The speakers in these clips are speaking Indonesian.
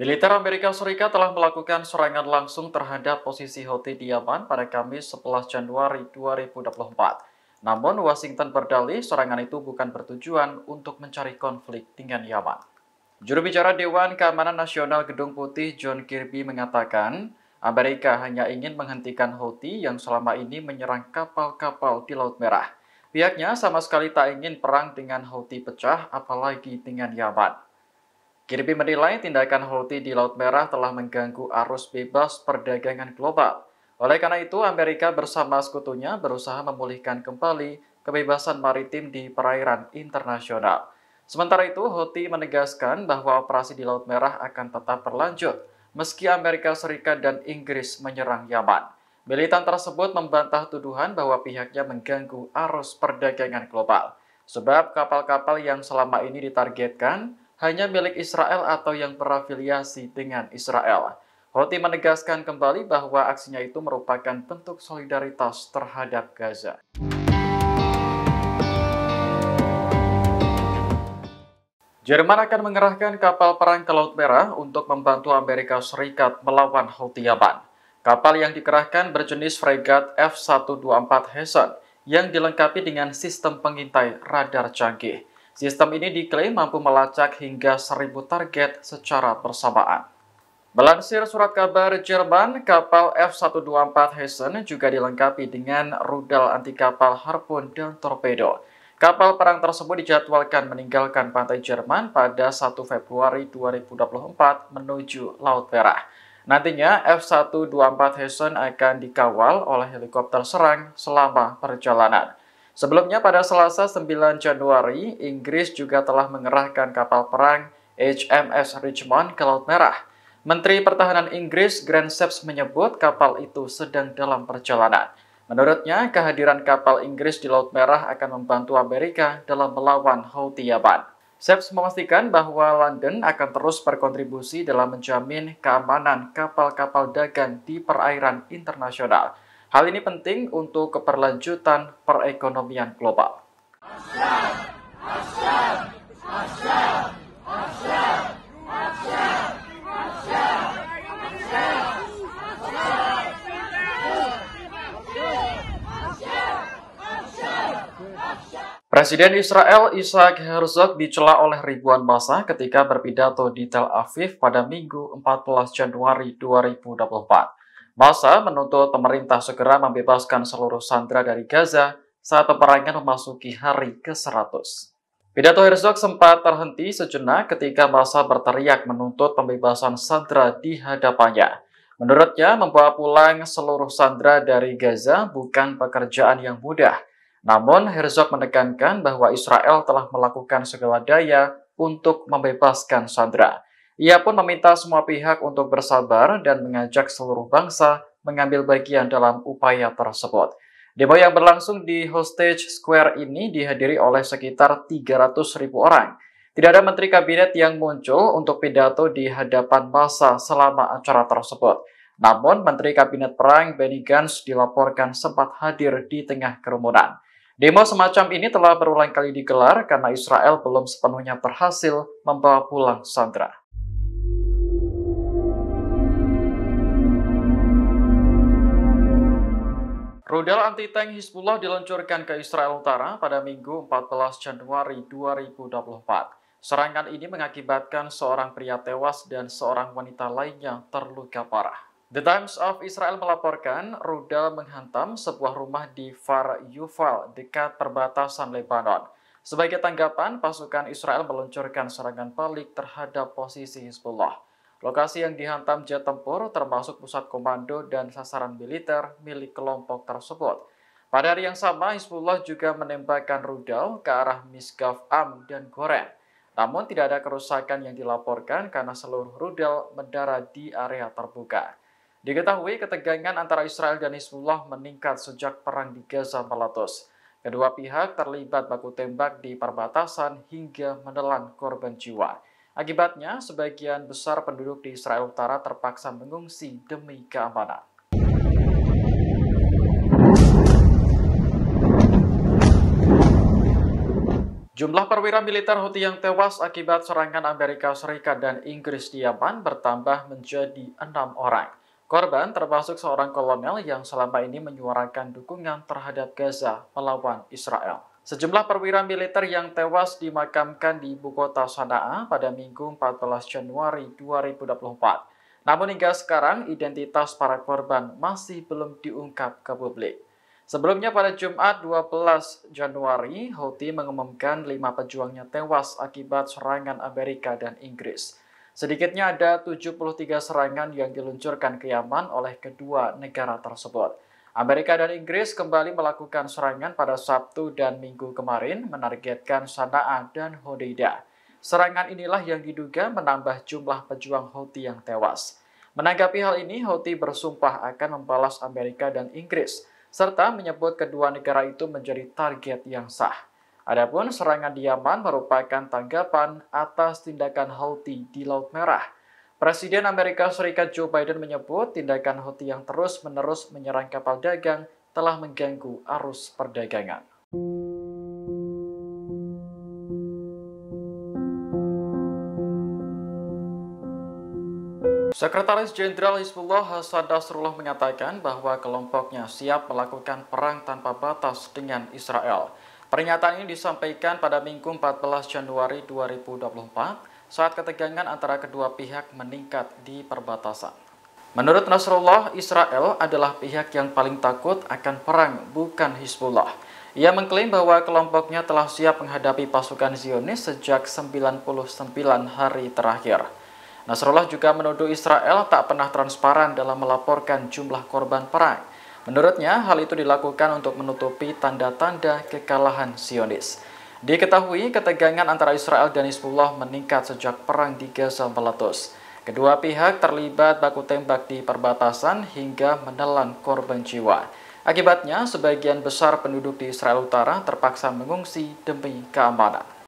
Militer Amerika Serikat telah melakukan serangan langsung terhadap posisi Houthi di Yaman pada Kamis 11 Januari 2024. Namun, Washington berdalih serangan itu bukan bertujuan untuk mencari konflik dengan Yaman. Juru bicara Dewan Keamanan Nasional Gedung Putih John Kirby mengatakan, Amerika hanya ingin menghentikan Houthi yang selama ini menyerang kapal-kapal di Laut Merah. Pihaknya sama sekali tak ingin perang dengan Houthi pecah, apalagi dengan Yaman. Kirby menilai tindakan Houthi di Laut Merah telah mengganggu arus bebas perdagangan global. Oleh karena itu, Amerika bersama sekutunya berusaha memulihkan kembali kebebasan maritim di perairan internasional. Sementara itu, Houthi menegaskan bahwa operasi di Laut Merah akan tetap berlanjut, meski Amerika Serikat dan Inggris menyerang Yaman. Militan tersebut membantah tuduhan bahwa pihaknya mengganggu arus perdagangan global. Sebab kapal-kapal yang selama ini ditargetkan hanya milik Israel atau yang berafiliasi dengan Israel. Houthi menegaskan kembali bahwa aksinya itu merupakan bentuk solidaritas terhadap Gaza. Jerman akan mengerahkan kapal perang ke Laut Merah untuk membantu Amerika Serikat melawan Houthi Yaman. Kapal yang dikerahkan berjenis fregat F-124 Hessen yang dilengkapi dengan sistem pengintai radar canggih. Sistem ini diklaim mampu melacak hingga 1.000 target secara bersamaan. Melansir surat kabar Jerman, kapal F-124 Hessen juga dilengkapi dengan rudal anti kapal harpun dan torpedo. Kapal perang tersebut dijadwalkan meninggalkan pantai Jerman pada 1 Februari 2024 menuju Laut Merah. Nantinya F-124 Hessen akan dikawal oleh helikopter serang selama perjalanan. Sebelumnya pada Selasa 9 Januari, Inggris juga telah mengerahkan kapal perang HMS Richmond ke Laut Merah. Menteri Pertahanan Inggris Grant Shapps menyebut kapal itu sedang dalam perjalanan. Menurutnya, kehadiran kapal Inggris di Laut Merah akan membantu Amerika dalam melawan Houthi Yaman. Shapps memastikan bahwa London akan terus berkontribusi dalam menjamin keamanan kapal-kapal dagang di perairan internasional. Hal ini penting untuk keberlanjutan perekonomian global. Presiden Israel Isaac Herzog dicela oleh ribuan massa ketika berpidato di Tel Aviv pada Minggu 14 Januari 2024. Massa menuntut pemerintah segera membebaskan seluruh sandera dari Gaza saat peperangan memasuki hari ke-100. Pidato Herzog sempat terhenti sejenak ketika massa berteriak menuntut pembebasan sandera di hadapannya. Menurutnya, membawa pulang seluruh sandera dari Gaza bukan pekerjaan yang mudah. Namun, Herzog menekankan bahwa Israel telah melakukan segala daya untuk membebaskan sandera. Ia pun meminta semua pihak untuk bersabar dan mengajak seluruh bangsa mengambil bagian dalam upaya tersebut. Demo yang berlangsung di Hostage Square ini dihadiri oleh sekitar 300.000 orang. Tidak ada menteri kabinet yang muncul untuk pidato di hadapan massa selama acara tersebut. Namun, Menteri Kabinet Perang Benny Gantz dilaporkan sempat hadir di tengah kerumunan. Demo semacam ini telah berulang kali digelar karena Israel belum sepenuhnya berhasil membawa pulang sandera. Rudal anti-tank Hizbullah diluncurkan ke Israel Utara pada Minggu 14 Januari 2024. Serangan ini mengakibatkan seorang pria tewas dan seorang wanita lainnya terluka parah. The Times of Israel melaporkan rudal menghantam sebuah rumah di Kfar Yuval dekat perbatasan Lebanon. Sebagai tanggapan, pasukan Israel meluncurkan serangan balik terhadap posisi Hizbullah. Lokasi yang dihantam jet tempur termasuk pusat komando dan sasaran militer milik kelompok tersebut. Pada hari yang sama, Hizbullah juga menembakkan rudal ke arah Misgaf Am dan Goren. Namun tidak ada kerusakan yang dilaporkan karena seluruh rudal mendarat di area terbuka. Diketahui ketegangan antara Israel dan Hizbullah meningkat sejak perang di Gaza meletus. Kedua pihak terlibat baku tembak di perbatasan hingga menelan korban jiwa. Akibatnya, sebagian besar penduduk di Israel Utara terpaksa mengungsi demi keamanan. Jumlah perwira militer Houthi yang tewas akibat serangan Amerika Serikat dan Inggris di Yaman bertambah menjadi 6 orang. Korban termasuk seorang kolonel yang selama ini menyuarakan dukungan terhadap Gaza melawan Israel. Sejumlah perwira militer yang tewas dimakamkan di ibu kota Sanaa pada Minggu 14 Januari 2024. Namun hingga sekarang identitas para korban masih belum diungkap ke publik. Sebelumnya pada Jumat 12 Januari, Houthi mengumumkan 5 pejuangnya tewas akibat serangan Amerika dan Inggris. Sedikitnya ada 73 serangan yang diluncurkan ke Yaman oleh kedua negara tersebut. Amerika dan Inggris kembali melakukan serangan pada Sabtu dan Minggu kemarin, menargetkan Sanaa dan Hodeidah. Serangan inilah yang diduga menambah jumlah pejuang Houthi yang tewas. Menanggapi hal ini, Houthi bersumpah akan membalas Amerika dan Inggris, serta menyebut kedua negara itu menjadi target yang sah. Adapun serangan di Yaman merupakan tanggapan atas tindakan Houthi di Laut Merah. Presiden Amerika Serikat Joe Biden menyebut tindakan Houthi yang terus-menerus menyerang kapal dagang telah mengganggu arus perdagangan. Sekretaris Jenderal Hizbullah Hasan Nasrullah mengatakan bahwa kelompoknya siap melakukan perang tanpa batas dengan Israel. Pernyataan ini disampaikan pada Minggu 14 Januari 2024 saat ketegangan antara kedua pihak meningkat di perbatasan. Menurut Nasrullah, Israel adalah pihak yang paling takut akan perang, bukan Hizbullah. Ia mengklaim bahwa kelompoknya telah siap menghadapi pasukan Zionis sejak 99 hari terakhir. Nasrullah juga menuduh Israel tak pernah transparan dalam melaporkan jumlah korban perang. Menurutnya, hal itu dilakukan untuk menutupi tanda-tanda kekalahan Zionis. Diketahui, ketegangan antara Israel dan Hizbullah meningkat sejak perang di Gaza meletus. Kedua pihak terlibat baku tembak di perbatasan hingga menelan korban jiwa. Akibatnya, sebagian besar penduduk di Israel Utara terpaksa mengungsi demi keamanan.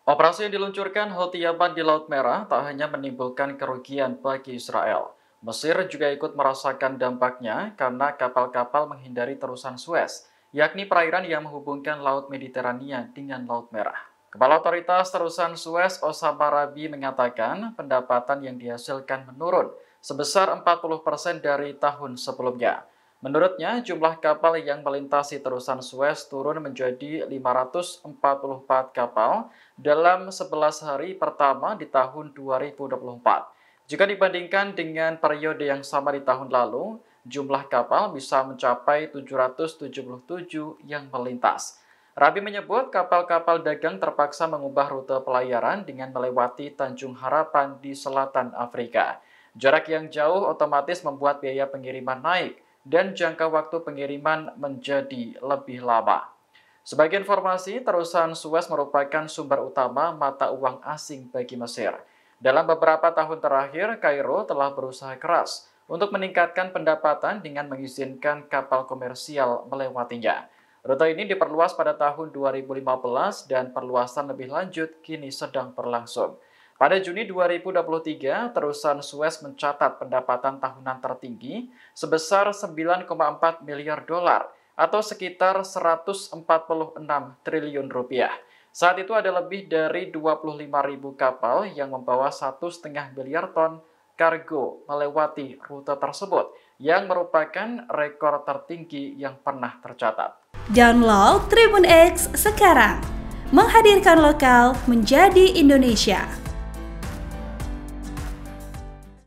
Operasi yang diluncurkan Houthi Yaman di Laut Merah tak hanya menimbulkan kerugian bagi Israel. Mesir juga ikut merasakan dampaknya karena kapal-kapal menghindari terusan Suez, yakni perairan yang menghubungkan Laut Mediterania dengan Laut Merah. Kepala Otoritas Terusan Suez Osama Rabi mengatakan pendapatan yang dihasilkan menurun sebesar 40% dari tahun sebelumnya. Menurutnya, jumlah kapal yang melintasi terusan Suez turun menjadi 544 kapal dalam 11 hari pertama di tahun 2024. Jika dibandingkan dengan periode yang sama di tahun lalu, jumlah kapal bisa mencapai 777 yang melintas. Rabi menyebut kapal-kapal dagang terpaksa mengubah rute pelayaran dengan melewati Tanjung Harapan di selatan Afrika. Jarak yang jauh otomatis membuat biaya pengiriman naik dan jangka waktu pengiriman menjadi lebih lama. Sebagai informasi, terusan Suez merupakan sumber utama mata uang asing bagi Mesir. Dalam beberapa tahun terakhir, Kairo telah berusaha keras untuk meningkatkan pendapatan dengan mengizinkan kapal komersial melewatinya. Rute ini diperluas pada tahun 2015 dan perluasan lebih lanjut kini sedang berlangsung. Pada Juni 2023, terusan Suez mencatat pendapatan tahunan tertinggi sebesar 9,4 miliar dolar atau sekitar 146 triliun rupiah. Saat itu ada lebih dari 25.000 kapal yang membawa 1,5 miliar ton kargo melewati rute tersebut, yang merupakan rekor tertinggi yang pernah tercatat. Download Tribun X sekarang, menghadirkan lokal menjadi Indonesia.